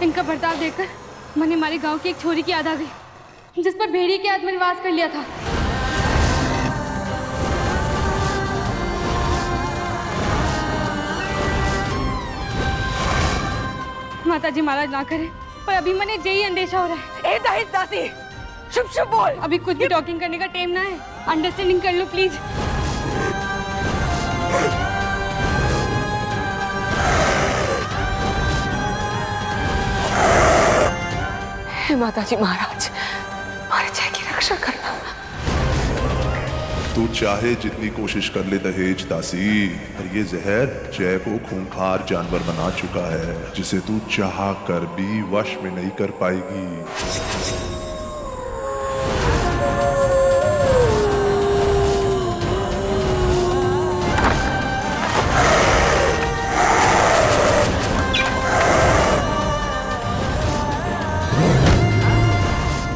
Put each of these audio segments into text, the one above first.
इनका बर्ताव देखकर मन हमारे गांव की एक छोरी की याद आ गई, जिस पर भेड़िए के आत्मा निवास कर लिया था। माता जी महाराज ना करे, पर अभी मन यही अंदेशा हो रहा है। ए दहेज दासी, शुभ शुभ बोल। अभी कुछ भी टॉकिंग करने का टाइम ना है, अंडरस्टैंडिंग कर लो प्लीज। हे माता जी महाराज, हमारे जय की रक्षा करना। तू चाहे जितनी कोशिश कर ले दहेज दासी, पर ये जहर जय को खूंखार जानवर बना चुका है, जिसे तू चाह कर भी वश में नहीं कर पाएगी।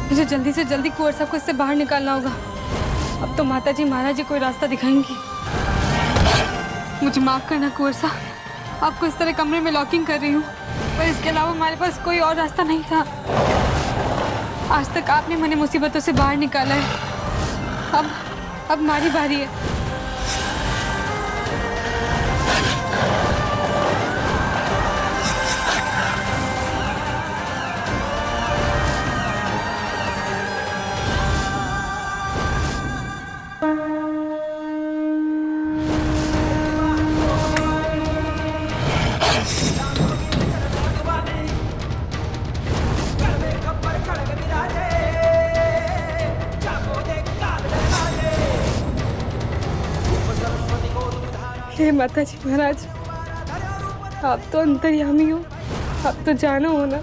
मुझे जल्दी से जल्दी कुंवर साहब को इससे बाहर निकालना होगा। अब तो माता जी महाराज जी कोई रास्ता दिखाएंगी। मुझे माफ करना कुंवर साहब, आपको इस तरह कमरे में लॉकिंग कर रही हूँ, पर इसके अलावा हमारे पास कोई और रास्ता नहीं था। आज तक आपने मुझे मुसीबतों से बाहर निकाला है, अब हमारी बारी है। हे माता जी महाराज, आप तो अंतर्यामी हो, आप तो जानो हो ना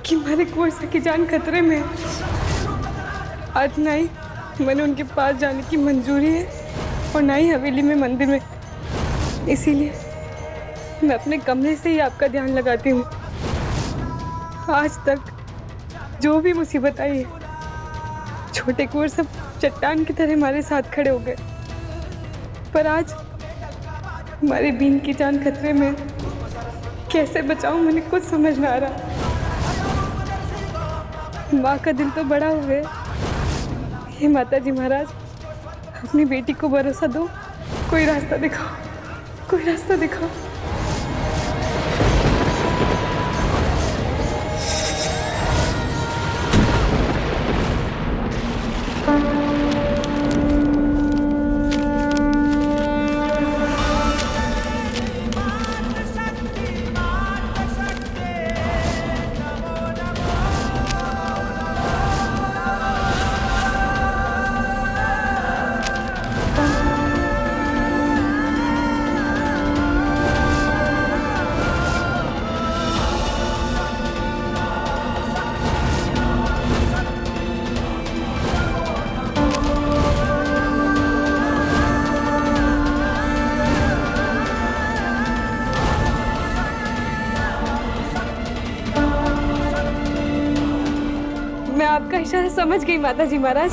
कि हमारे कुंवर साहब की जान खतरे में है। आज ना ही मैंने उनके पास जाने की मंजूरी है और ना ही हवेली में मंदिर में, इसीलिए मैं अपने कमरे से ही आपका ध्यान लगाती हूँ। आज तक जो भी मुसीबत आई है, छोटे कुंवर साहब चट्टान की तरह हमारे साथ खड़े हो गए, पर आज हमारी बीन की जान खतरे में, कैसे बचाऊं मुझे कुछ समझ ना आ रहा। माँ का दिल तो बड़ा हो गया। हे माता जी महाराज, अपनी बेटी को भरोसा दो, कोई रास्ता दिखाओ, कोई रास्ता दिखाओ। मैं आपका इशारा समझ गई माता जी महाराज।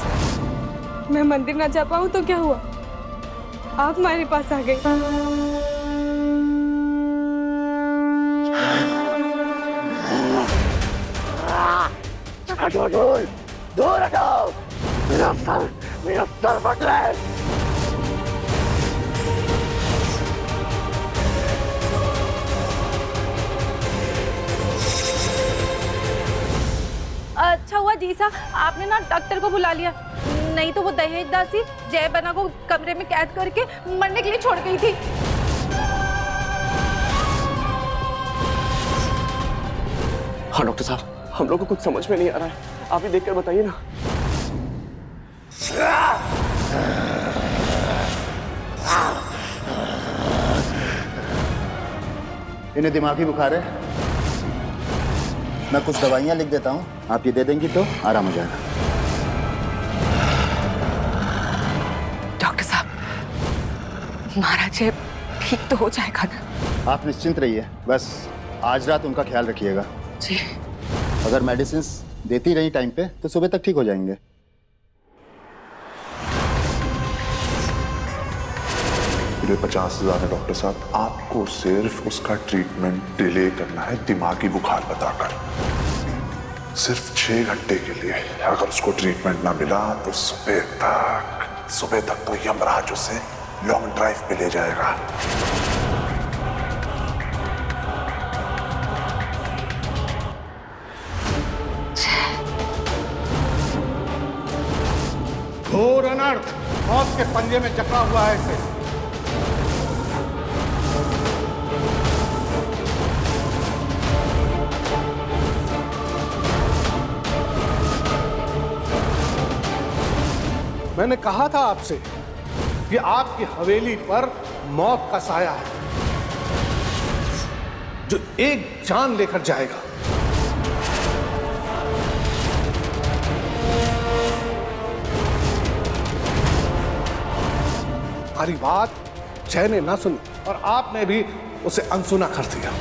मैं मंदिर ना जा पाऊँ तो क्या हुआ, आप हमारे पास आ गए। दूर हटाओ, मेरा सर फट रहा है। अच्छा हुआ जी साहब आपने ना डॉक्टर को बुला लिया, नहीं तो वो दहेज दासी जय बना को कमरे में कैद करके मरने के लिए छोड़ गई थी। हाँ डॉक्टर साहब, हम लोग को कुछ समझ में नहीं आ रहा है, आप ही देखकर बताइए ना। इन्हें दिमागी बुखार है, मैं कुछ दवाइयाँ लिख देता हूँ, आप ये दे देंगी तो आराम हो जाएगा। डॉक्टर साहब, महाराज ठीक तो हो जाएगा ना? आप निश्चिंत रहिए, बस आज रात उनका ख्याल रखिएगा। जी। अगर मेडिसिन देती रही टाइम पे तो सुबह तक ठीक हो जाएंगे। पूरे 50,000 है डॉक्टर साहब। आपको सिर्फ उसका ट्रीटमेंट डिले करना है दिमागी बुखार बताकर, सिर्फ 6 घंटे के लिए। अगर उसको ट्रीटमेंट ना मिला तो सुबह तक तो यमराज उसे लॉन्ग ड्राइव पे ले जाएगा। घोर अनर्थ मौत के पंजे में जकड़ा हुआ है इसे। मैंने कहा था आपसे कि आपकी हवेली पर मौत का साया है जो एक जान लेकर जाएगा। हमारी बात जय ने ना सुनी और आपने भी उसे अनसुना कर दिया,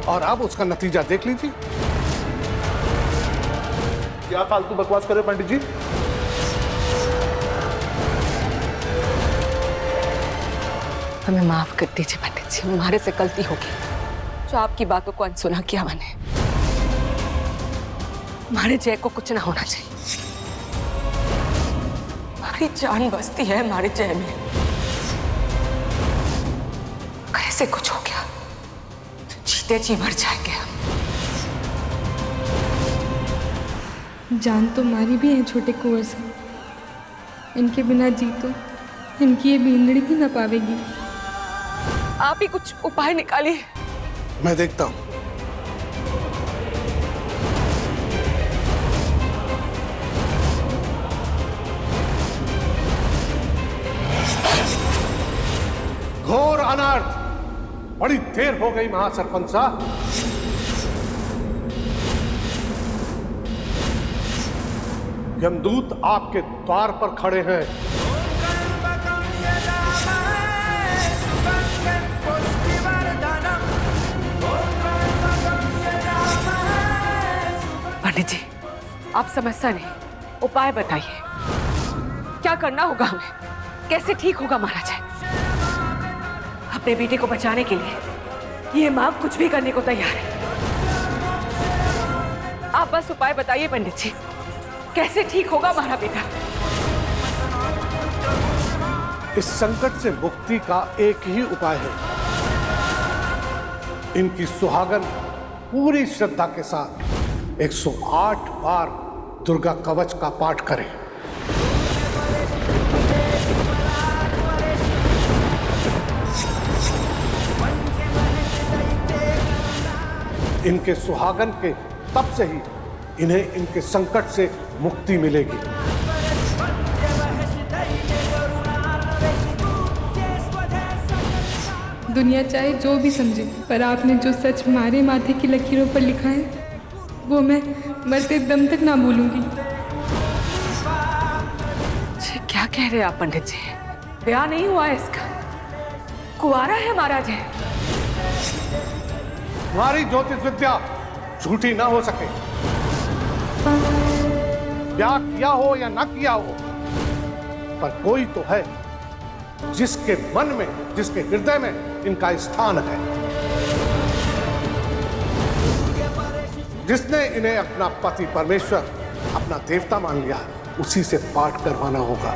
और अब उसका नतीजा देख लीजिए। क्या फालतू बकवास कर रहे पंडित जी? हमें माफ कर दीजिए पंडित जी, हमारे से गलती होगी जो आपकी बातों को अनसुना किया मैंने। हमारे जय को कुछ ना होना चाहिए। हमारी जान बसती है हमारे जय में। अगर ऐसे कुछ हो गया तो जीते जी मर जाएंगे हम। जान तो मारी भी है छोटे कुंवर से, इनके बिना जी तो इनकी ये बींदड़ी भी ना पावेगी। आप ही कुछ उपाय निकालिए। मैं देखता हूं। घोर अनर्थ, बड़ी देर हो गई महासरपंच साहब। यमदूत आपके द्वार पर खड़े हैं। पंडित जी, आप समस्या नहीं, उपाय बताइए। क्या करना होगा हमें? कैसे ठीक होगा महाराज? अपने बेटे को बचाने के लिए ये मां कुछ भी करने को तैयार है। आप बस उपाय बताइए पंडित जी, कैसे ठीक होगा हमारा बेटा? इस संकट से मुक्ति का एक ही उपाय है। इनकी सुहागन पूरी श्रद्धा के साथ 108 बार दुर्गा कवच का पाठ करें। इनके सुहागन के तप से ही इन्हें इनके संकट से मुक्ति मिलेगी। दुनिया चाहे जो भी समझे, पर आपने जो सच हमारे माथे की लकीरों पर लिखा है वो मैं मरते दम तक ना भूलूंगी। क्या कह रहे हैं आप पंडित जी? ब्याह नहीं हुआ है इसका, कुंवारा है महाराज है। हमारी ज्योतिष विद्या झूठी ना हो सके। ब्याह किया हो या ना किया हो, पर कोई तो है जिसके मन में, जिसके हृदय में इनका स्थान है, जिसने इन्हें अपना पति परमेश्वर, अपना देवता मान लिया, उसी से पाठ करवाना होगा।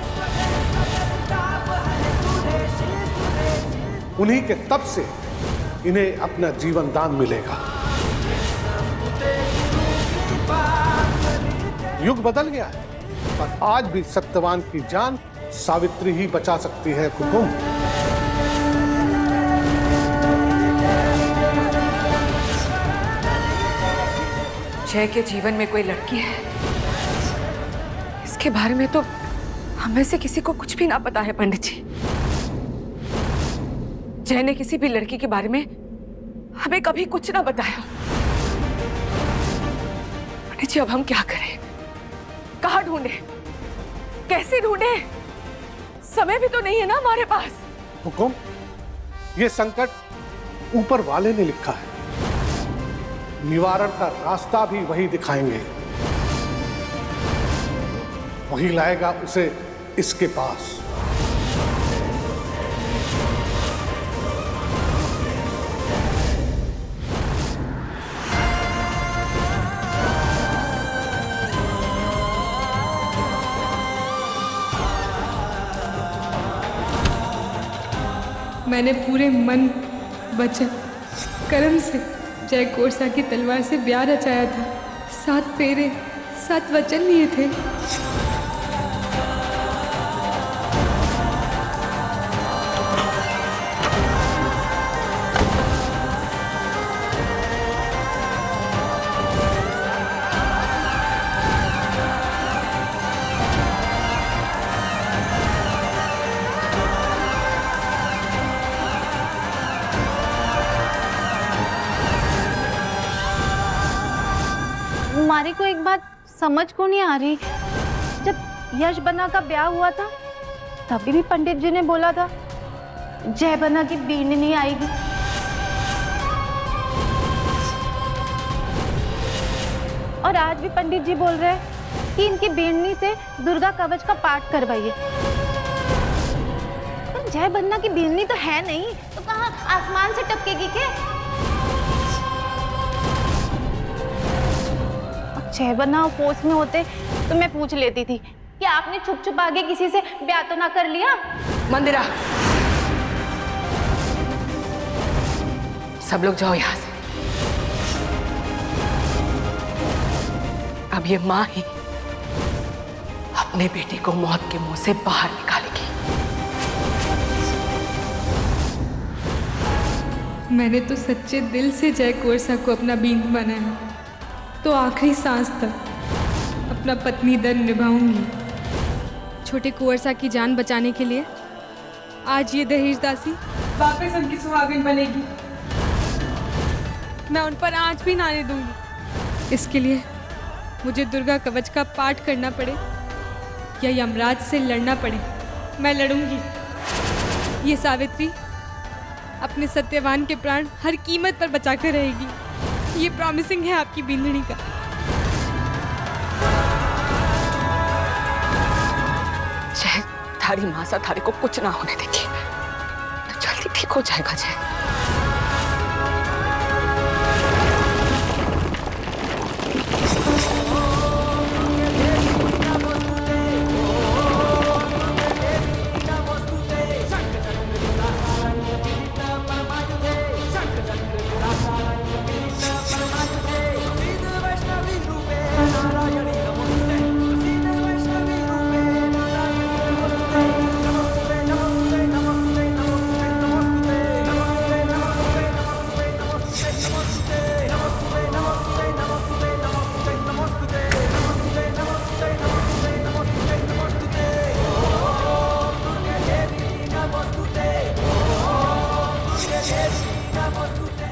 उन्हीं के तप से इन्हें अपना जीवन दान मिलेगा। युग बदल गया है, पर आज भी सत्यवान की जान सावित्री ही बचा सकती है। कुकुम, जय के जीवन में कोई लड़की है, इसके बारे में तो हमें से किसी को कुछ भी ना पता है पंडित जी। जय ने किसी भी लड़की के बारे में हमें कभी कुछ ना बताया। पंडित जी, अब हम क्या करें? कहाँ ढूंढे, कैसे ढूंढे? समय भी तो नहीं है ना हमारे पास। हुकुम, ये संकट ऊपर वाले ने लिखा है, निवारण का रास्ता भी वही दिखाएंगे। वही लाएगा उसे इसके पास। मैंने पूरे मन वचन कर्म से जय कोरसा की तलवार से ब्याह रचाया था। 7 फेरे 7 वचन लिए थे। हमारी को एक बात समझ को नहीं आ रही। जब यश बना का ब्याह हुआ था तभी भी पंडित जी ने बोला था जय बना की बीन नहीं आएगी। और आज भी पंडित जी बोल रहे हैं कि इनकी बीड़नी से दुर्गा कवच का पाठ करवाइए। तो जय बन्ना की बीड़नी तो है नहीं, तो कहाँ आसमान से टपकेगी क्या? जय बन्ना उपवास में होते तो मैं पूछ लेती थी कि आपने छुप छुप आगे किसी से ब्याह तो ना कर लिया। मंदिरा, सब लोग जाओ यहां से। अब ये माँ ही अपने बेटे को मौत के मुंह से बाहर निकालेगी। मैंने तो सच्चे दिल से जय कोरसा को अपना बींग बनाया, तो आखिरी सांस तक अपना पत्नी धर्म निभाऊंगी। छोटे कुंवरसा की जान बचाने के लिए आज ये दहेज दासी वापस उनकी सुहागिन बनेगी। मैं उन पर आंच भी ना आने दूंगी। इसके लिए मुझे दुर्गा कवच का पाठ करना पड़े या यमराज से लड़ना पड़े, मैं लड़ूंगी। ये सावित्री अपने सत्यवान के प्राण हर कीमत पर बचा कर रहेगी। ये प्रॉमिसिंग है आपकी बींदनी का। जय, थारी माँ सा थारे को कुछ ना होने देगी, तो जल्दी ठीक हो जाएगा जय।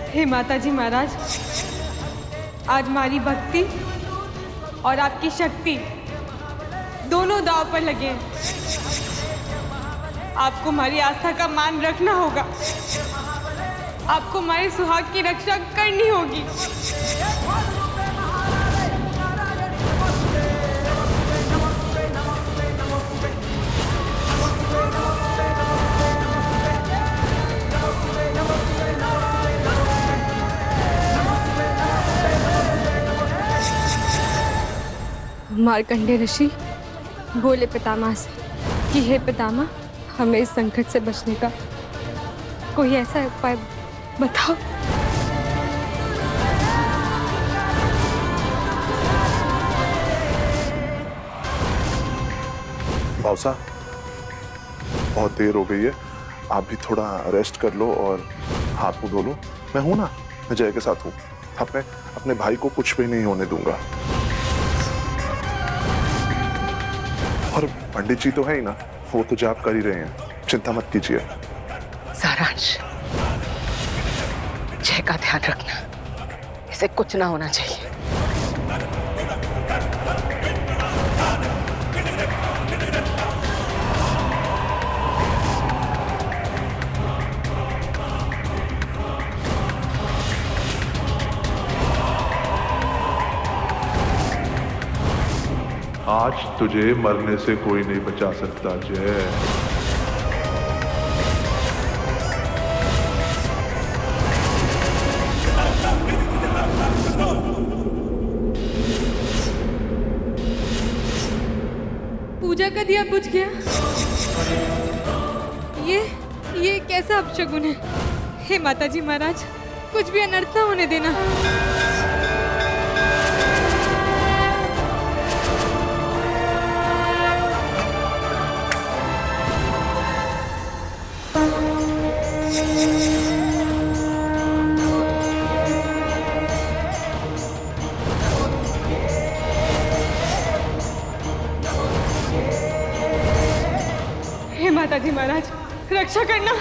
हे माता जी महाराज, आज हमारी भक्ति और आपकी शक्ति दोनों दांव पर लगे हैं। आपको हमारी आस्था का मान रखना होगा। आपको हमारे सुहाग की रक्षा करनी होगी। मार्कंडेय ऋषि बोले पितामह से कि हे पितामह, हमें इस संकट से बचने का कोई ऐसा उपाय बताओ। बाउसा, बहुत देर हो गई है, आप भी थोड़ा रेस्ट कर लो और हाथ मुंह धो लो। मैं हूं ना, मैं जय के साथ हूं। अपने भाई को कुछ भी नहीं होने दूंगा। और पंडित जी तो है ही ना, वो तो जाप कर ही रहे हैं, चिंता मत कीजिए। सारांश, जय का ध्यान रखना, इसे कुछ ना होना चाहिए। आज तुझे मरने से कोई नहीं बचा सकता जय। पूजा का दिया बुझ गया। ये कैसा अपशगुन है? हे माताजी महाराज, कुछ भी अनर्थ ना होने देना। हे माताजी महाराज, रक्षा करना।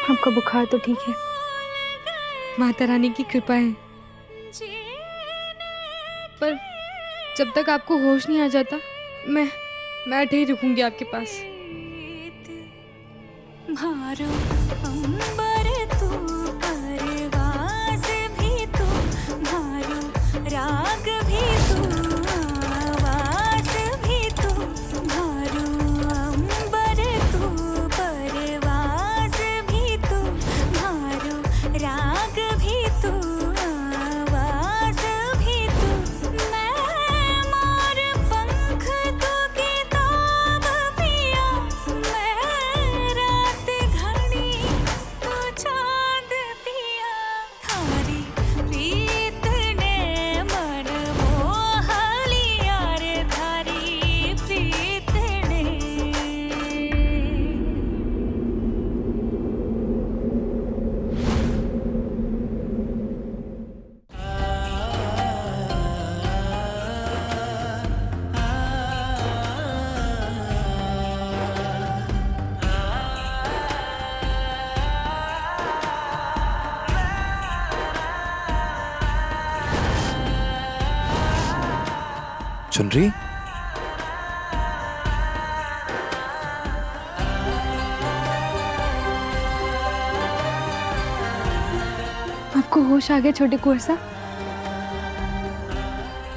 आपका बुखार तो ठीक है, माता रानी की कृपा है। पर जब तक आपको होश नहीं आ जाता, मैं अटे ही रुकूंगी आपके पास। भारो अंबर तू, परवाज़ भी तू, भारो राग भी तू, आवाज़ भी तू, भारो अंबर तू, परवाज़ भी तू, भारो राग भी तू, आवाज़ भी तू। मैं मोर पंख तू किताब पिया, मैं रात घड़ी तू चाँद पिया। थारी प्रीत ने मन मोह लिया रे, थारी प्रीत ने। चुनरी, आपको होश आ गया छोटे कुंवर साहब?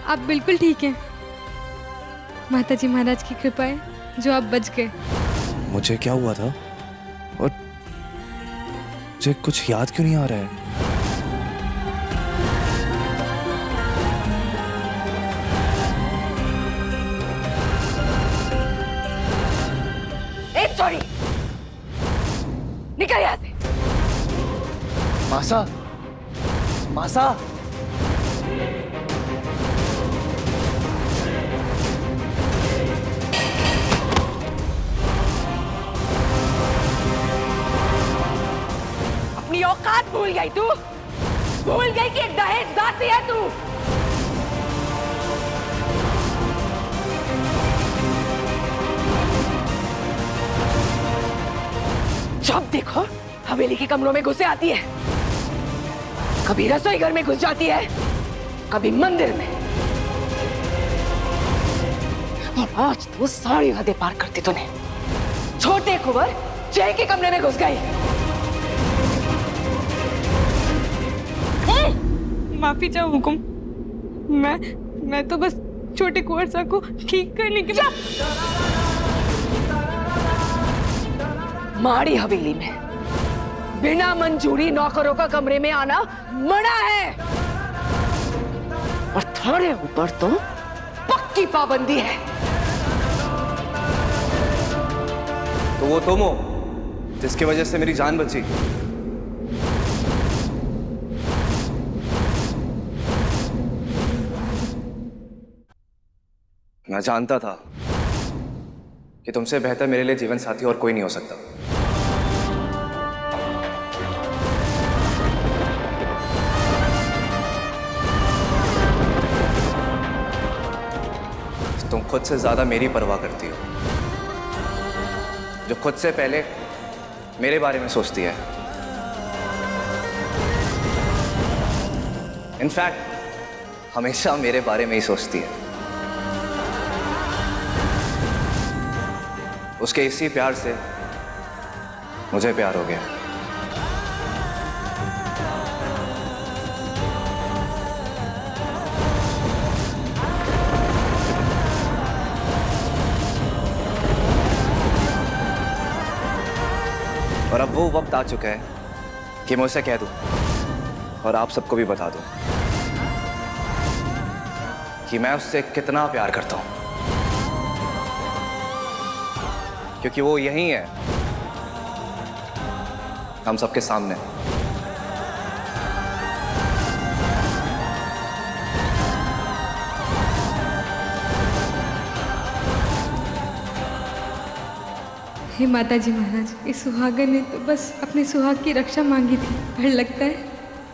आप बिल्कुल ठीक हैं। माताजी महाराज की कृपा है जो आप बच गए। मुझे क्या हुआ था और मुझे कुछ याद क्यों नहीं आ रहा है? सॉरी, निकल यहाँ से। मासा, मासा, अपनी औकात भूल गई तू, भूल गई कि एक दहेज दासी है तू। जब देखो हवेली के कमरों में घुसे आती है, कभी रसोई घर में घुस जाती है, कभी मंदिर में, और आज तो सारी हदें पार करती तूने। छोटे कुंवर जय के कमरे में घुस गई। माफी चाहो हुकुम। मैं तो बस छोटे कुंवर साहब को ठीक करने के लिए। माड़ी हवेली में बिना मंजूरी नौकरों का कमरे में आना मना है, और थोड़े ऊपर तो पक्की पाबंदी है। तो वो तुम हो जिसकी वजह से मेरी जान बची। मैं जानता था कि तुमसे बेहतर मेरे लिए जीवन साथी और कोई नहीं हो सकता। तुम खुद से ज्यादा मेरी परवाह करती हो, जो खुद से पहले मेरे बारे में सोचती है। इनफैक्ट हमेशा मेरे बारे में ही सोचती है। उसके इसी प्यार से मुझे प्यार हो गया। और अब वो वक्त आ चुका है कि मैं उसे कह दूं और आप सबको भी बता दूं कि मैं उससे कितना प्यार करता हूं, क्योंकि वो यही है हम सबके सामने। हे माता जी महाराज, इस सुहागन ने तो बस अपने सुहाग की रक्षा मांगी थी, पर लगता है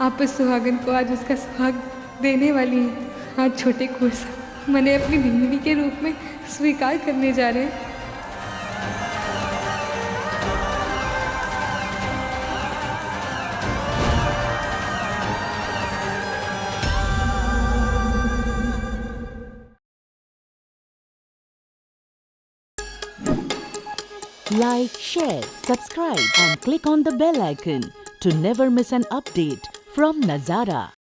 आप इस सुहागन को आज उसका सुहाग देने वाली हैं। आज छोटे कुंवर साहब मैंने अपनी भिंगनी के रूप में स्वीकार करने जा रहे हैं। Like, share, subscribe and click on the bell icon to never miss an update from Nazara.